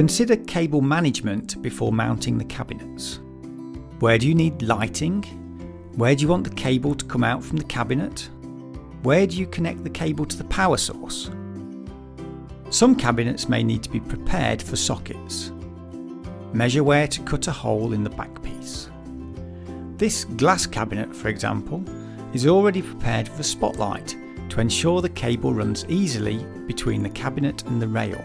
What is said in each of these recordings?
Consider cable management before mounting the cabinets. Where do you need lighting? Where do you want the cable to come out from the cabinet? Where do you connect the cable to the power source? Some cabinets may need to be prepared for sockets. Measure where to cut a hole in the back piece. This glass cabinet, for example, is already prepared for the spotlight to ensure the cable runs easily between the cabinet and the rail.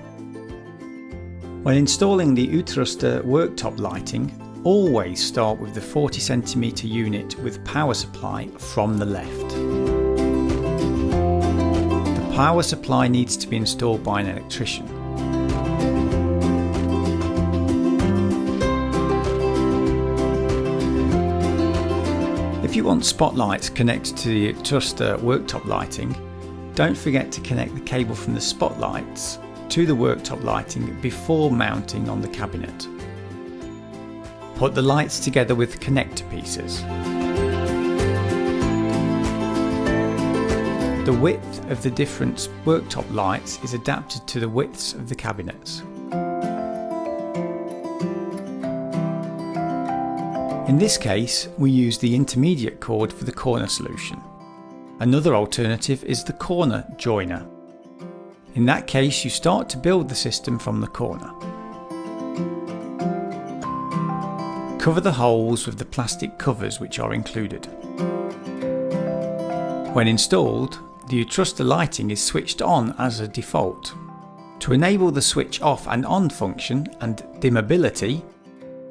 When installing the Uthruster worktop lighting, always start with the 40 cm unit with power supply from the left. The power supply needs to be installed by an electrician. If you want spotlights connected to the Uthruster worktop lighting, don't forget to connect the cable from the spotlights to the worktop lighting before mounting on the cabinet. Put the lights together with connector pieces. The width of the different worktop lights is adapted to the widths of the cabinets. In this case, we use the intermediate cord for the corner solution. Another alternative is the corner joiner. In that case, you start to build the system from the corner. Cover the holes with the plastic covers which are included. When installed, the Uthruster lighting is switched on as a default. To enable the switch off and on function and dimmability,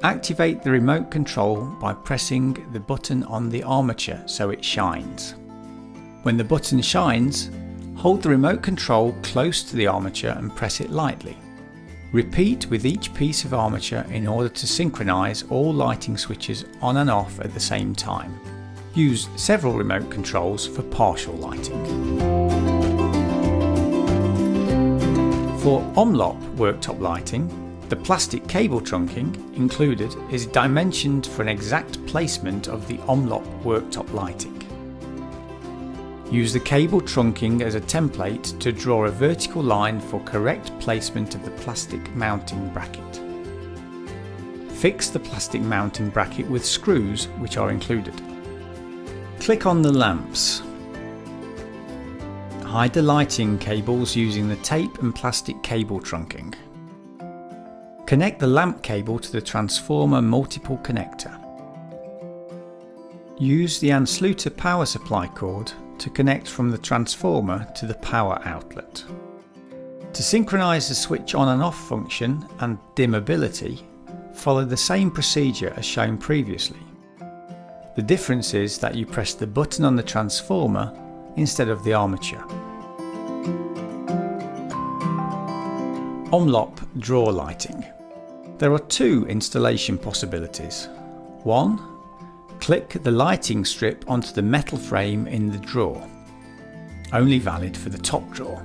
activate the remote control by pressing the button on the armature so it shines. When the button shines, hold the remote control close to the armature and press it lightly. Repeat with each piece of armature in order to synchronize all lighting switches on and off at the same time. Use several remote controls for partial lighting. For omlop worktop lighting, the plastic cable trunking included is dimensioned for an exact placement of the omlop worktop lighting. Use the cable trunking as a template to draw a vertical line for correct placement of the plastic mounting bracket. Fix the plastic mounting bracket with screws which are included. Click on the lamps. Hide the lighting cables using the tape and plastic cable trunking. Connect the lamp cable to the transformer multiple connector. Use the Namestitev power supply cord to connect from the transformer to the power outlet. To synchronize the switch on and off function and dimmability, follow the same procedure as shown previously. The difference is that you press the button on the transformer instead of the armature. Omlop drawer lighting. There are two installation possibilities. One, click the lighting strip onto the metal frame in the drawer. Only valid for the top drawer.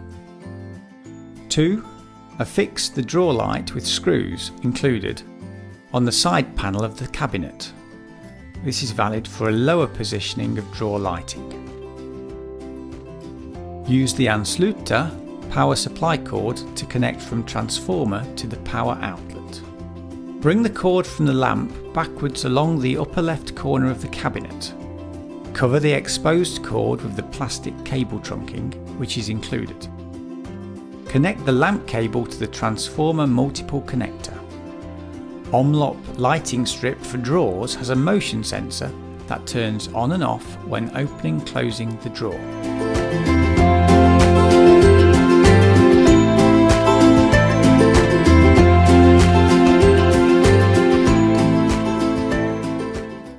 2. Affix the drawer light with screws included on the side panel of the cabinet. This is valid for a lower positioning of drawer lighting. Use the Namestitev power supply cord to connect from transformer to the power outlet. Bring the cord from the lamp backwards along the upper left corner of the cabinet. Cover the exposed cord with the plastic cable trunking, which is included. Connect the lamp cable to the transformer multiple connector. Omlop lighting strip for drawers has a motion sensor that turns on and off when opening and closing the drawer.